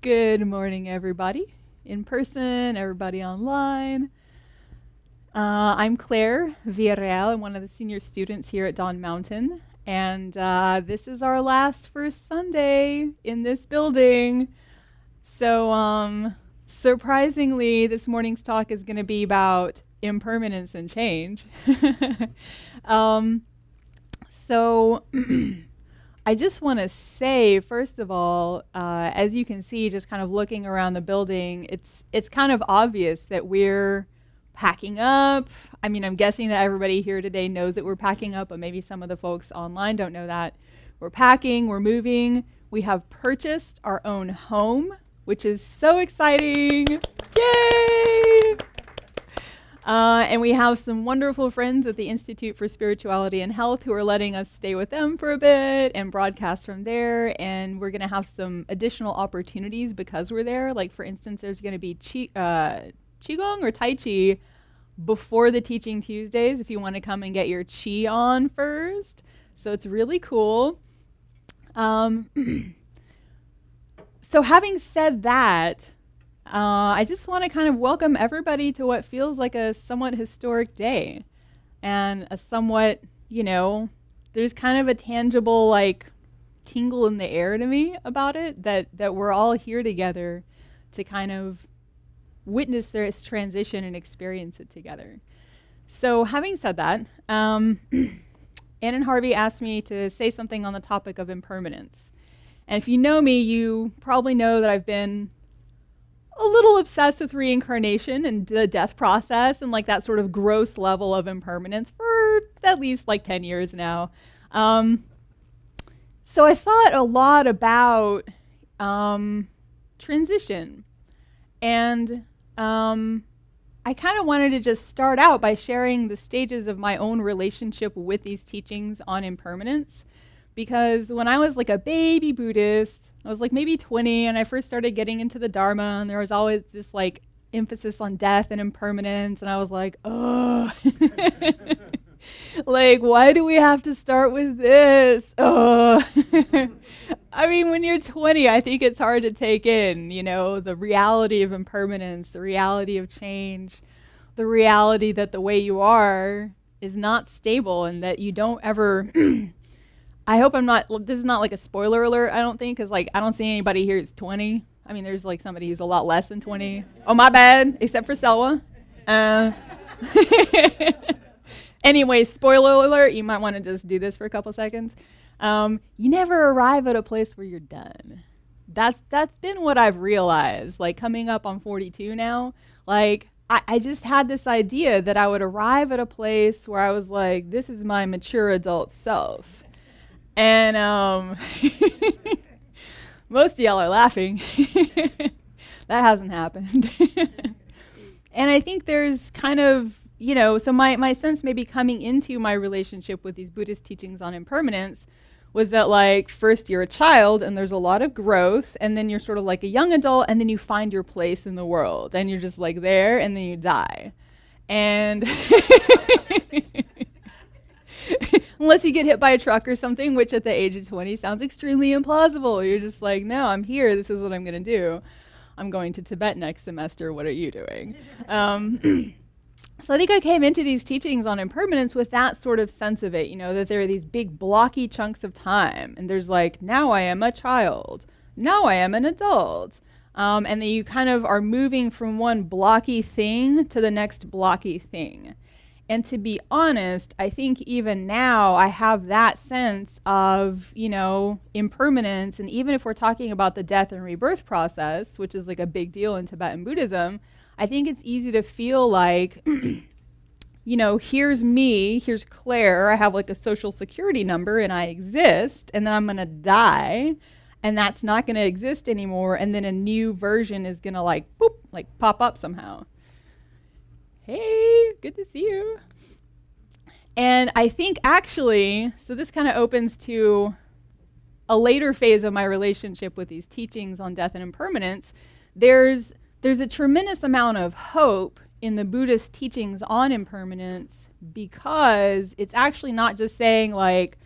Good morning, everybody. In person, everybody online. I'm Claire Villarreal. I'm one of the senior students here at Dawn Mountain. And this is our last first Sunday in this building. So surprisingly, this morning's talk is going to be about impermanence and change. So I just want to say, first of all, as you can see, just kind of looking around the building, it's kind of obvious that we're packing up. I mean, I'm guessing that everybody here today knows that we're packing up, but maybe some of the folks online don't know that. We're packing, we're moving. We have purchased our own home, which is so exciting. Yay! And we have some wonderful friends at the Institute for Spirituality and Health who are letting us stay with them for a bit and broadcast from there. And we're going to have some additional opportunities because we're there. Like, for instance, there's going to be Qigong or Tai Chi before the Teaching Tuesdays if you want to come and get your Qi on first. So it's really cool. So having said that, I just want to kind of welcome everybody to what feels like a somewhat historic day and a somewhat, there's kind of a tangible like tingle in the air to me about it that we're all here together to kind of witness this transition and experience it together. So having said that, Ann and Harvey asked me to say something on the topic of impermanence. And if you know me, you probably know that I've been a little obsessed with reincarnation and the death process and like that sort of gross level of impermanence for at least like 10 years now. So I thought a lot about transition. And I kind of wanted to just start out by sharing the stages of my own relationship with these teachings on impermanence. Because when I was like a baby Buddhist, I was like maybe 20 and I first started getting into the Dharma, and there was always this like emphasis on death and impermanence, and I was like, oh, like, why do we have to start with this? Oh. I mean, when you're 20, I think it's hard to take in, the reality of impermanence, the reality of change, the reality that the way you are is not stable and that you don't ever I hope this is not like a spoiler alert, I don't think, because like I don't see anybody here who's 20. I mean, there's like somebody who's a lot less than 20. Oh, my bad, except for Selwa. Anyway, spoiler alert, you might want to just do this for a couple seconds. You never arrive at a place where you're done. That's been what I've realized, like coming up on 42 now. Like, I just had this idea that I would arrive at a place where I was like, this is my mature adult self. And most of y'all are laughing. That hasn't happened. And I think there's kind of, so my sense maybe coming into my relationship with these Buddhist teachings on impermanence was that like first you're a child and there's a lot of growth, and then you're sort of like a young adult, and then you find your place in the world and you're just like there, and then you die. And unless you get hit by a truck or something, which at the age of 20 sounds extremely implausible. You're just like, no, I'm here. This is what I'm going to do. I'm going to Tibet next semester. What are you doing? So I think I came into these teachings on impermanence with that sort of sense of it, that there are these big blocky chunks of time. And there's like, now I am a child. Now I am an adult. And then you kind of are moving from one blocky thing to the next blocky thing. And to be honest, I think even now I have that sense of, impermanence. And even if we're talking about the death and rebirth process, which is like a big deal in Tibetan Buddhism, I think it's easy to feel like, here's me, here's Claire, I have like a social security number and I exist, and then I'm going to die, and that's not going to exist anymore, and then a new version is going to like, boop, like pop up somehow. Hey, good to see you. And I think actually, so this kind of opens to a later phase of my relationship with these teachings on death and impermanence. There's a tremendous amount of hope in the Buddhist teachings on impermanence, because it's actually not just saying like,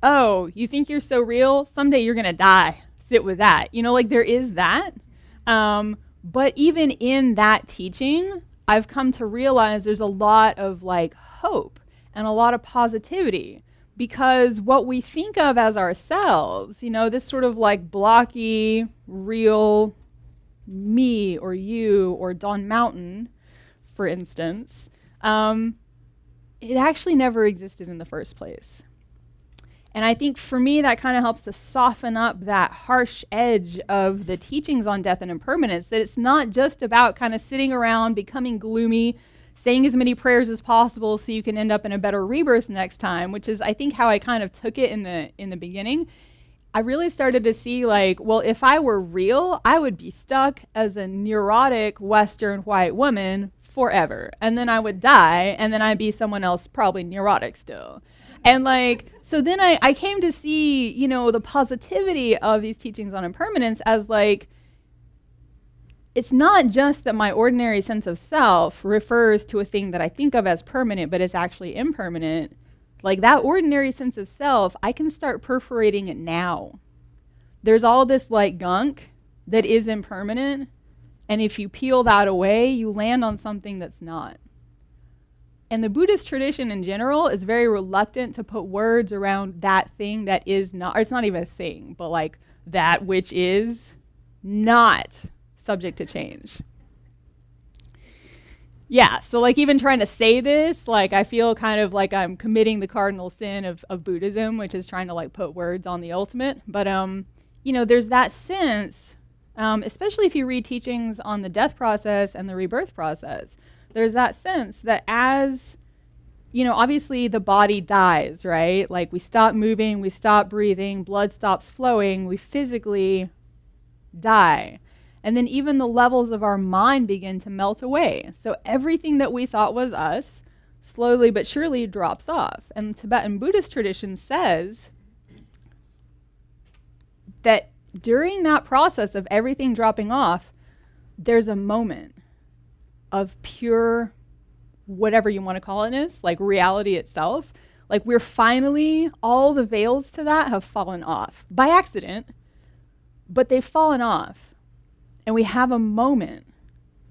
oh, you think you're so real? Someday you're going to die. Sit with that. You know, like there is that. But even in that teaching, I've come to realize there's a lot of like hope and a lot of positivity, because what we think of as ourselves, you know, this sort of like blocky, real me or you or Don Mountain, for instance, it actually never existed in the first place. And I think for me, that kind of helps to soften up that harsh edge of the teachings on death and impermanence, that it's not just about kind of sitting around, becoming gloomy, saying as many prayers as possible so you can end up in a better rebirth next time, which is, I think, how I kind of took it in the beginning. I really started to see like, well, if I were real, I would be stuck as a neurotic Western white woman forever. And then I would die, and then I'd be someone else, probably neurotic still. And like, so then I came to see, you know, the positivity of these teachings on impermanence as like, it's not just that my ordinary sense of self refers to a thing that I think of as permanent, but it's actually impermanent. Like that ordinary sense of self, I can start perforating it now. There's all this like gunk that is impermanent, and if you peel that away, you land on something that's not. And the Buddhist tradition in general is very reluctant to put words around that thing that is not, or it's not even a thing, but like that which is not subject to change. Yeah, so like even trying to say this, like I feel kind of like I'm committing the cardinal sin of Buddhism, which is trying to like put words on the ultimate. But, you know, there's that sense, especially if you read teachings on the death process and the rebirth process, there's that sense that as, you know, obviously the body dies, right? Like we stop moving, we stop breathing, blood stops flowing, we physically die. And then even the levels of our mind begin to melt away. So everything that we thought was us slowly but surely drops off. And Tibetan Buddhist tradition says that during that process of everything dropping off, there's a moment of pure, whatever you want to call it is, like reality itself. Like we're finally, all the veils to that have fallen off by accident, but they've fallen off. And we have a moment.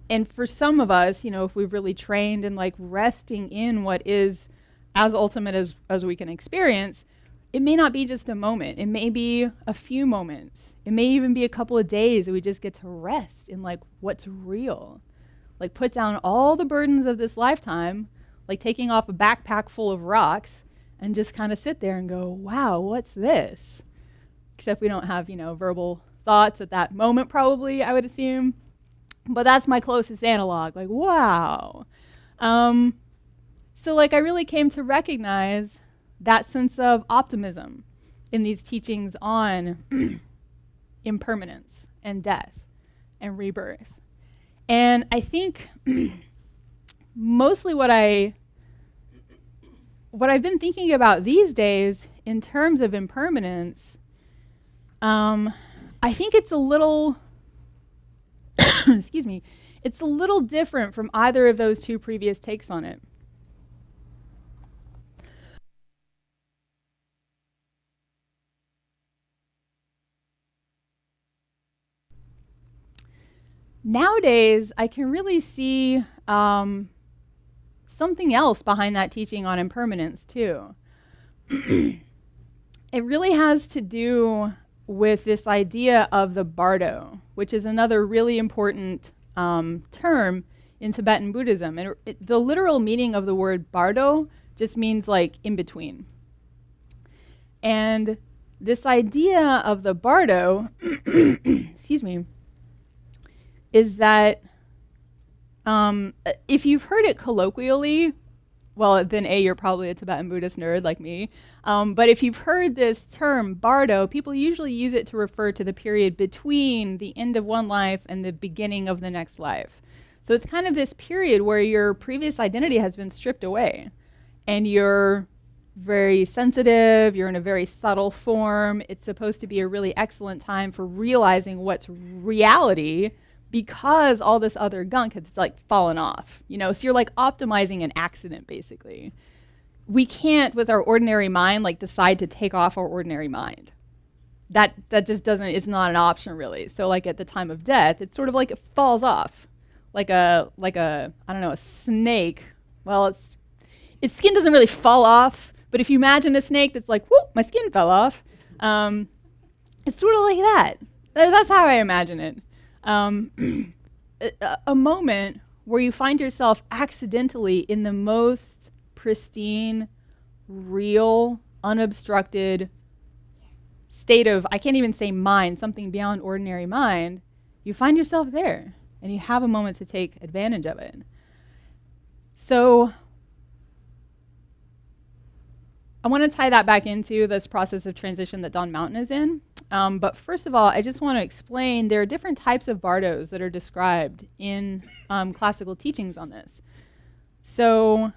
And for some of us, you know, if we've really trained in like resting in what is as ultimate as we can experience, it may not be just a moment. It may be a few moments. It may even be a couple of days that we just get to rest in like what's real. Like put down all the burdens of this lifetime, like taking off a backpack full of rocks, and just kind of sit there and go, wow, what's this? Except we don't have, you know, verbal thoughts at that moment probably, I would assume. But that's my closest analog, like, wow. So like I really came to recognize that sense of optimism in these teachings on impermanence and death and rebirth. And I think mostly what I've been thinking about these days in terms of impermanence, I think it's a little, excuse me, it's a little different from either of those two previous takes on it. Nowadays, I can really see something else behind that teaching on impermanence, too. It really has to do with this idea of the bardo, which is another really important term in Tibetan Buddhism. And the literal meaning of the word bardo just means like in between. And this idea of the bardo, excuse me, is that if you've heard it colloquially, well, then A, you're probably a Tibetan Buddhist nerd like me. But if you've heard this term, bardo, people usually use it to refer to the period between the end of one life and the beginning of the next life. So it's kind of this period where your previous identity has been stripped away. And you're very sensitive, you're in a very subtle form. It's supposed to be a really excellent time for realizing what's reality, because all this other gunk has like fallen off, you know, so you're like optimizing an accident basically, we can't, with our ordinary mind, like decide to take off our ordinary mind. That just doesn't, it's not an option really. So like at the time of death, it's sort of like it falls off. Like a I don't know, a snake. Well, its skin doesn't really fall off, but if you imagine a snake that's like, whoop, my skin fell off. It's sort of like that. That's how I imagine it. A moment where you find yourself accidentally in the most pristine, real, unobstructed state of, I can't even say mind, something beyond ordinary mind. You find yourself there, and you have a moment to take advantage of it. So I want to tie that back into this process of transition that Don Mountain is in. But first of all, I just want to explain there are different types of bardos that are described in classical teachings on this. So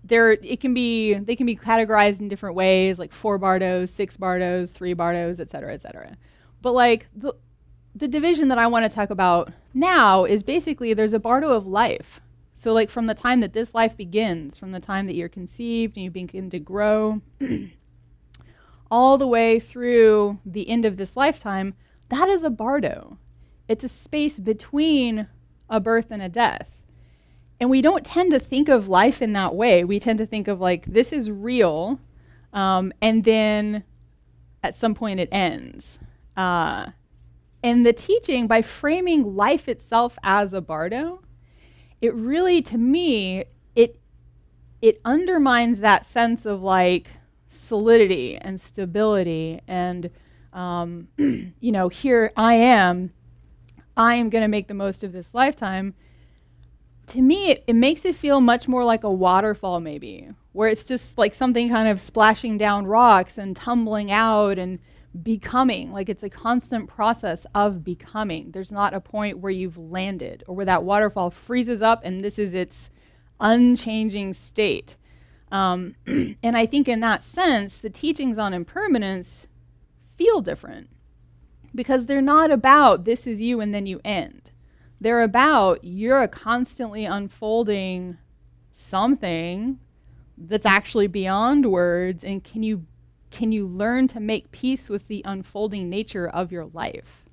they can be categorized in different ways, like 4 bardos, 6 bardos, 3 bardos, et cetera, et cetera. But like the division that I want to talk about now is basically there's a bardo of life. So like from the time that this life begins, from the time that you're conceived and you begin to grow, all the way through the end of this lifetime, that is a bardo. It's a space between a birth and a death. And we don't tend to think of life in that way. We tend to think of like, this is real, and then at some point it ends. And the teaching, by framing life itself as a bardo, it really, to me, it undermines that sense of like solidity and stability and, here I am going to make the most of this lifetime. To me, it makes it feel much more like a waterfall maybe, where it's just like something kind of splashing down rocks and tumbling out and becoming, like it's a constant process of becoming. There's not a point where you've landed or where that waterfall freezes up and this is its unchanging state. And I think in that sense, the teachings on impermanence feel different because they're not about this is you and then you end. They're about you're a constantly unfolding something that's actually beyond words, and can you learn to make peace with the unfolding nature of your life?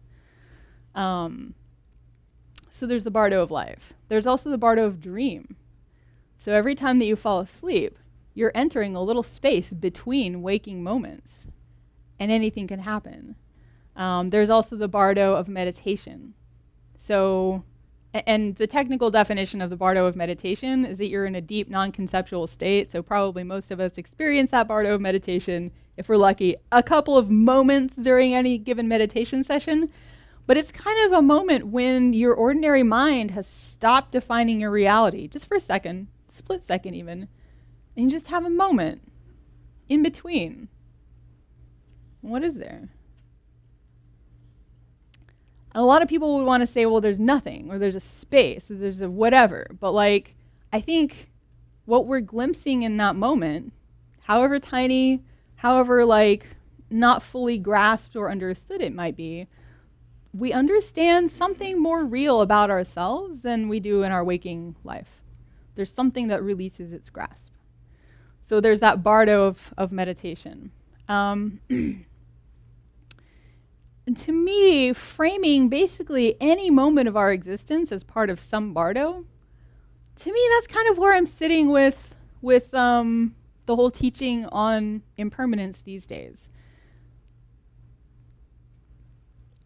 So there's the bardo of life. There's also the bardo of dream. So every time that you fall asleep, you're entering a little space between waking moments, and anything can happen. There's also the bardo of meditation. So, and the technical definition of the bardo of meditation is that you're in a deep non-conceptual state. So probably most of us experience that bardo of meditation, if we're lucky, a couple of moments during any given meditation session. But it's kind of a moment when your ordinary mind has stopped defining your reality, just for a second, split second even, and you just have a moment in between. What is there? And a lot of people would want to say, well, there's nothing, or there's a space, or there's a whatever. But like, I think what we're glimpsing in that moment, however tiny, however like not fully grasped or understood it might be, we understand something more real about ourselves than we do in our waking life. There's something that releases its grasp. So there's that bardo of meditation. And to me, framing basically any moment of our existence as part of some bardo, to me that's kind of where I'm sitting with the whole teaching on impermanence these days.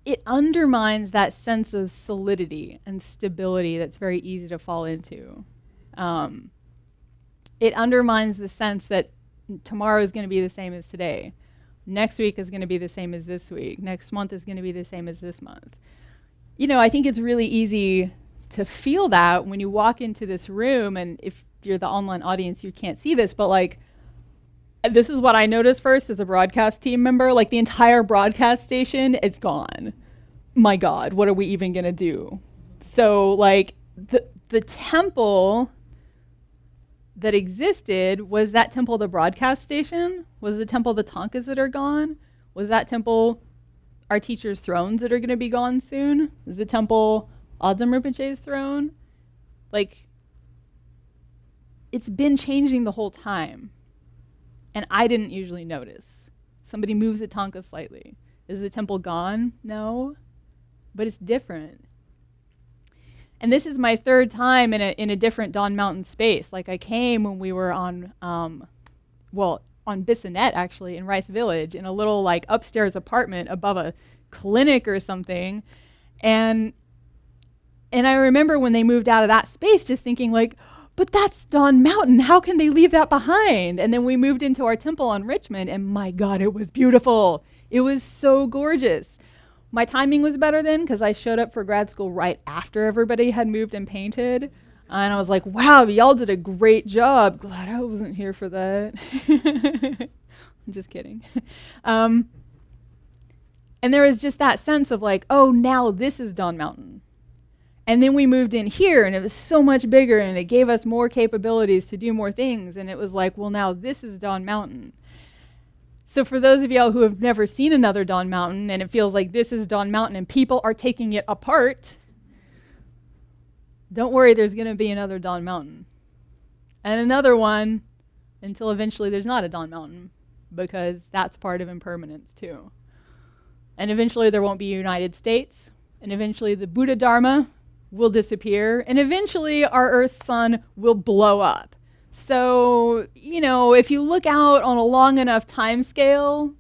It undermines that sense of solidity and stability that's very easy to fall into. It undermines the sense that tomorrow is going to be the same as today. Next week is going to be the same as this week. Next month is going to be the same as this month. I think it's really easy to feel that when you walk into this room, and if you're the online audience, you can't see this, but like, this is what I noticed first as a broadcast team member, like the entire broadcast station, it's gone. My God, what are we even going to do? So like the temple that existed, was that temple the broadcast station? Was the temple the tankas that are gone? Was that temple our teachers' thrones that are going to be gone soon? Is the temple Adzam Rinpoche's throne? Like, it's been changing the whole time. And I didn't usually notice. Somebody moves a tanka slightly. Is the temple gone? No. But it's different. And this is my third time in a different Dawn Mountain space. Like I came when we were on Bissonnet actually in Rice Village in a little like upstairs apartment above a clinic or something. And I remember when they moved out of that space just thinking like, but that's Dawn Mountain. How can they leave that behind? And then we moved into our temple on Richmond and my God, it was beautiful. It was so gorgeous. My timing was better then because I showed up for grad school right after everybody had moved and painted. And I was like, wow, y'all did a great job. Glad I wasn't here for that. I'm just kidding. And there was just that sense of like, oh, now this is Dawn Mountain. And then we moved in here and it was so much bigger and it gave us more capabilities to do more things. And it was like, well, now this is Dawn Mountain. So for those of y'all who have never seen another Dawn Mountain and it feels like this is Dawn Mountain and people are taking it apart, don't worry, there's going to be another Dawn Mountain. And another one until eventually there's not a Dawn Mountain because that's part of impermanence too. And eventually there won't be a United States and eventually the Buddha Dharma will disappear and eventually our Earth sun will blow up. So, if you look out on a long enough time scale,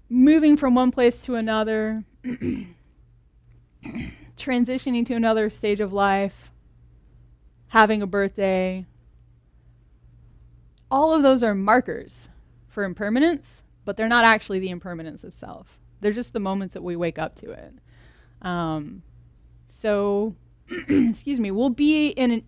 moving from one place to another, transitioning to another stage of life, having a birthday, all of those are markers for impermanence, but they're not actually the impermanence itself. They're just the moments that we wake up to it. Excuse me, we'll be in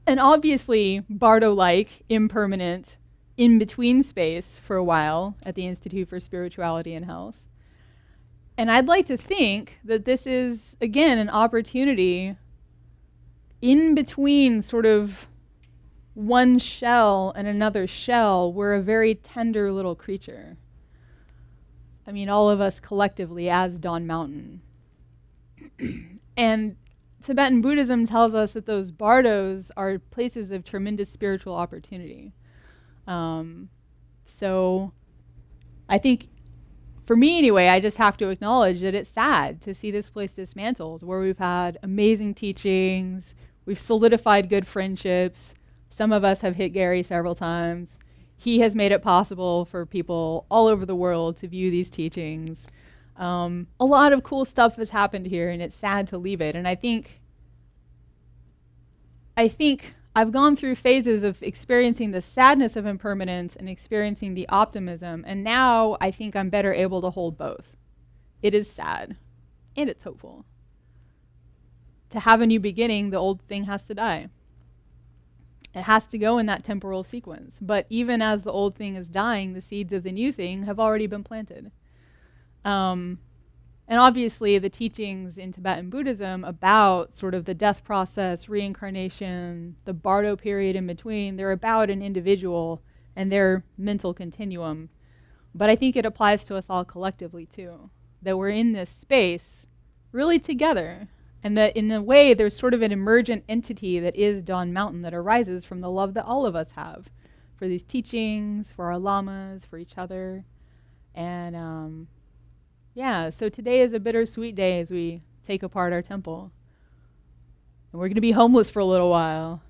an obviously Bardo-like, impermanent, in-between space for a while at the Institute for Spirituality and Health. And I'd like to think that this is, again, an opportunity in between sort of one shell and another shell. We're a very tender little creature. I mean, all of us collectively as Dawn Mountain. And Tibetan Buddhism tells us that those bardos are places of tremendous spiritual opportunity. So I think, for me anyway, I just have to acknowledge that it's sad to see this place dismantled, where we've had amazing teachings, we've solidified good friendships. Some of us have hit Gary several times. He has made it possible for people all over the world to view these teachings. A lot of cool stuff has happened here, and it's sad to leave it. And I think I've gone through phases of experiencing the sadness of impermanence and experiencing the optimism, and now I think I'm better able to hold both. It is sad, and it's hopeful. To have a new beginning, the old thing has to die. It has to go in that temporal sequence. But even as the old thing is dying, the seeds of the new thing have already been planted. And obviously the teachings in Tibetan Buddhism about sort of the death process, reincarnation, the Bardo period in between, they're about an individual and their mental continuum. But I think it applies to us all collectively too, that we're in this space really together, and that in a way there's sort of an emergent entity that is Dawn Mountain that arises from the love that all of us have for these teachings, for our lamas, for each other. And so today is a bittersweet day as we take apart our temple. And we're going to be homeless for a little while.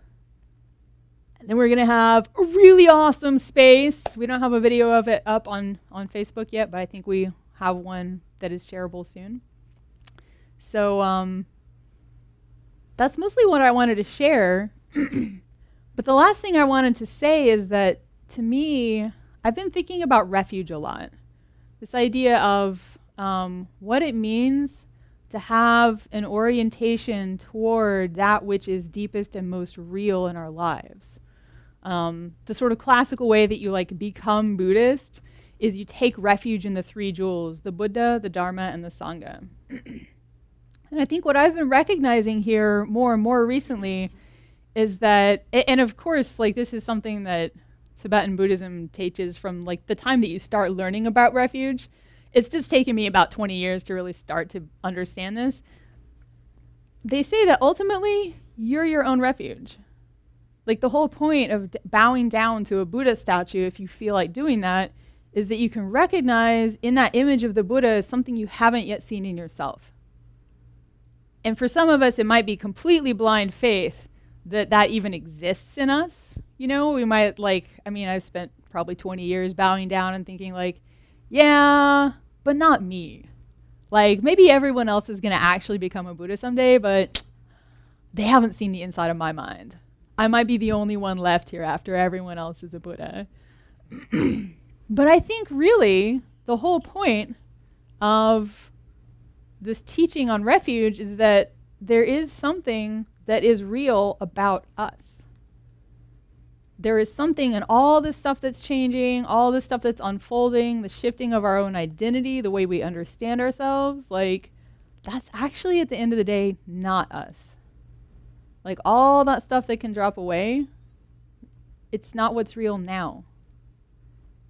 And then we're going to have a really awesome space. We don't have a video of it up on Facebook yet, but I think we have one that is shareable soon. So that's mostly what I wanted to share. But the last thing I wanted to say is that, to me, I've been thinking about refuge a lot. This idea of what it means to have an orientation toward that which is deepest and most real in our lives. The sort of classical way that you become Buddhist is you take refuge in the three jewels, the Buddha, the Dharma, and the Sangha. And I think what I've been recognizing here more and more recently is that, and of course, this is something that Tibetan Buddhism teaches from the time that you start learning about refuge. It's just taken me about 20 years to really start to understand this. They say that ultimately, you're your own refuge. Like the whole point of bowing down to a Buddha statue, if you feel like doing that, is that you can recognize in that image of the Buddha something you haven't yet seen in yourself. And for some of us, it might be completely blind faith that that even exists in us. You know, we might I've spent probably 20 years bowing down and thinking like, yeah, but not me. Like maybe everyone else is going to actually become a Buddha someday, but they haven't seen the inside of my mind. I might be the only one left here after everyone else is a Buddha. But I think really the whole point of this teaching on refuge is that there is something that is real about us. There is something in all this stuff that's changing, all this stuff that's unfolding, the shifting of our own identity, the way we understand ourselves, like that's actually at the end of the day not us. Like all that stuff that can drop away, it's not what's real now.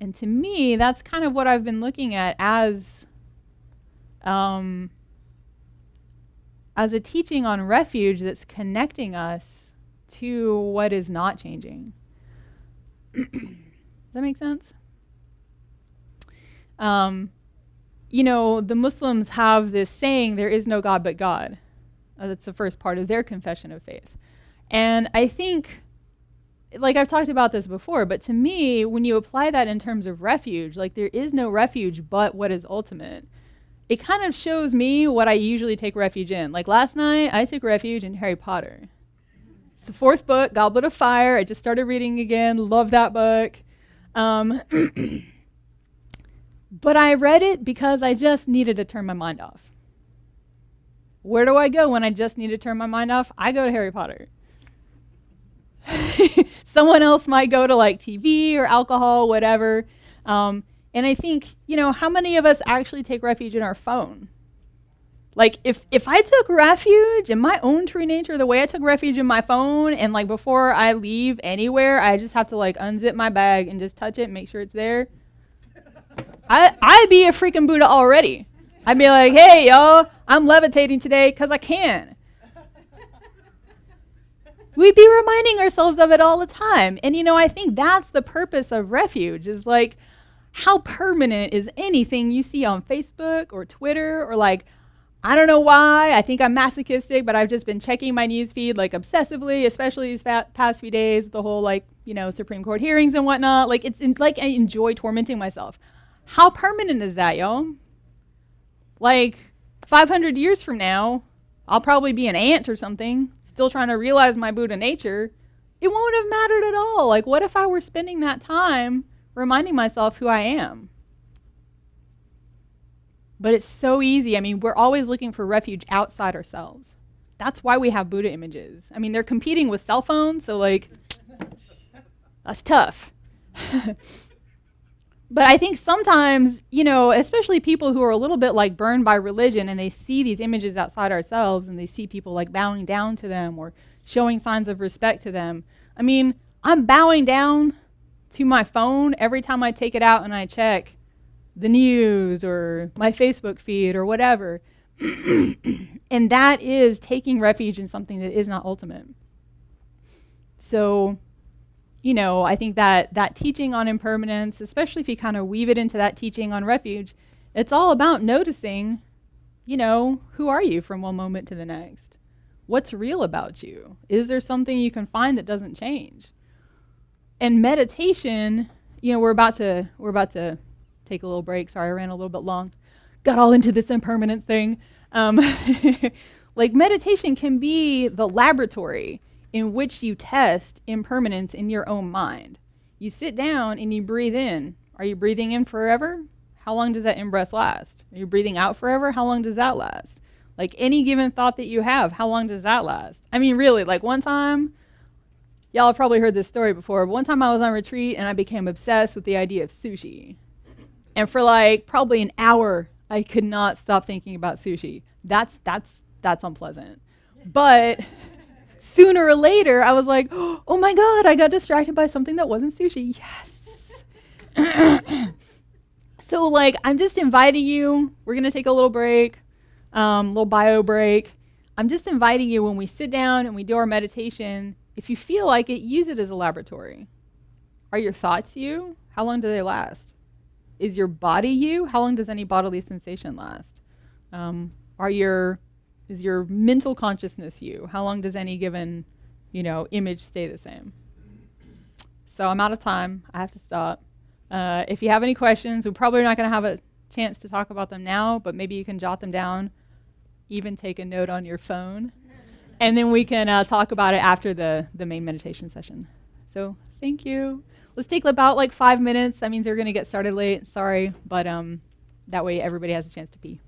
And to me, that's kind of what I've been looking at as a teaching on refuge that's connecting us to what is not changing. Does that make sense? You know, the Muslims have this saying, there is no God but God. That's the first part of their confession of faith. And I think, like I've talked about this before, but to me, when you apply that in terms of refuge, like there is no refuge but what is ultimate. It kind of shows me what I usually take refuge in. Like last night, I took refuge in Harry Potter. It's the 4th book, Goblet of Fire. I just started reading again. Love that book. But I read it because I just needed to turn my mind off. Where do I go when I just need to turn my mind off? I go to Harry Potter. Someone else might go to like TV or alcohol, whatever. And I think, you know, how many of us actually take refuge in our phone? Like if I took refuge in my own true nature, the way I took refuge in my phone, and like before I leave anywhere, I just have to like unzip my bag and just touch it and make sure it's there. I'd be a freaking Buddha already. I'd be like, hey, y'all, I'm levitating today because I can. We'd be reminding ourselves of it all the time. And, you know, I think that's the purpose of refuge is like, how permanent is anything you see on Facebook or Twitter or like, I don't know why, I think I'm masochistic, but I've just been checking my news feed like obsessively, especially these past few days, the whole like, you know, Supreme Court hearings and whatnot. Like like I enjoy tormenting myself. How permanent is that, y'all? Like 500 years from now, I'll probably be an ant or something, still trying to realize my Buddha nature. It won't have mattered at all. Like what if I were spending that time reminding myself who I am? But it's so easy. I mean, we're always looking for refuge outside ourselves. That's why we have Buddha images. I mean, they're competing with cell phones, so like, that's tough. But I think sometimes, you know, especially people who are a little bit like burned by religion and they see these images outside ourselves and they see people like bowing down to them or showing signs of respect to them. I mean, I'm bowing down to my phone every time I take it out and I check the news or my Facebook feed or whatever. And that is taking refuge in something that is not ultimate. So, you know, I think that teaching on impermanence, especially if you kind of weave it into that teaching on refuge, it's all about noticing, you know, who are you from one moment to the next? What's real about you? Is there something you can find that doesn't change? And meditation, you know, we're about to take a little break. Sorry, I ran a little bit long. Got all into this impermanence thing. Like meditation can be the laboratory in which you test impermanence in your own mind. You sit down and you breathe in. Are you breathing in forever? How long does that in-breath last? Are you breathing out forever? How long does that last? Like any given thought that you have, how long does that last? I mean, really, like one time, y'all have probably heard this story before, but one time I was on retreat and I became obsessed with the idea of sushi. And for like probably an hour, I could not stop thinking about sushi. That's unpleasant. But sooner or later, I was like, oh my God, I got distracted by something that wasn't sushi. Yes. So like, I'm just inviting you. We're going to take a little break, little bio break. I'm just inviting you when we sit down and we do our meditation If you feel like it, use it as a laboratory. Are your thoughts you? How long do they last? Is your body you? How long does any bodily sensation last? Is your mental consciousness you? How long does any given, image stay the same? So I'm out of time. I have to stop. If you have any questions, we're probably not going to have a chance to talk about them now, but maybe you can jot them down, even take a note on your phone, and then we can talk about it after the main meditation session. So thank you. Let's take about 5 minutes. That means we're going to get started late. Sorry, but that way everybody has a chance to pee.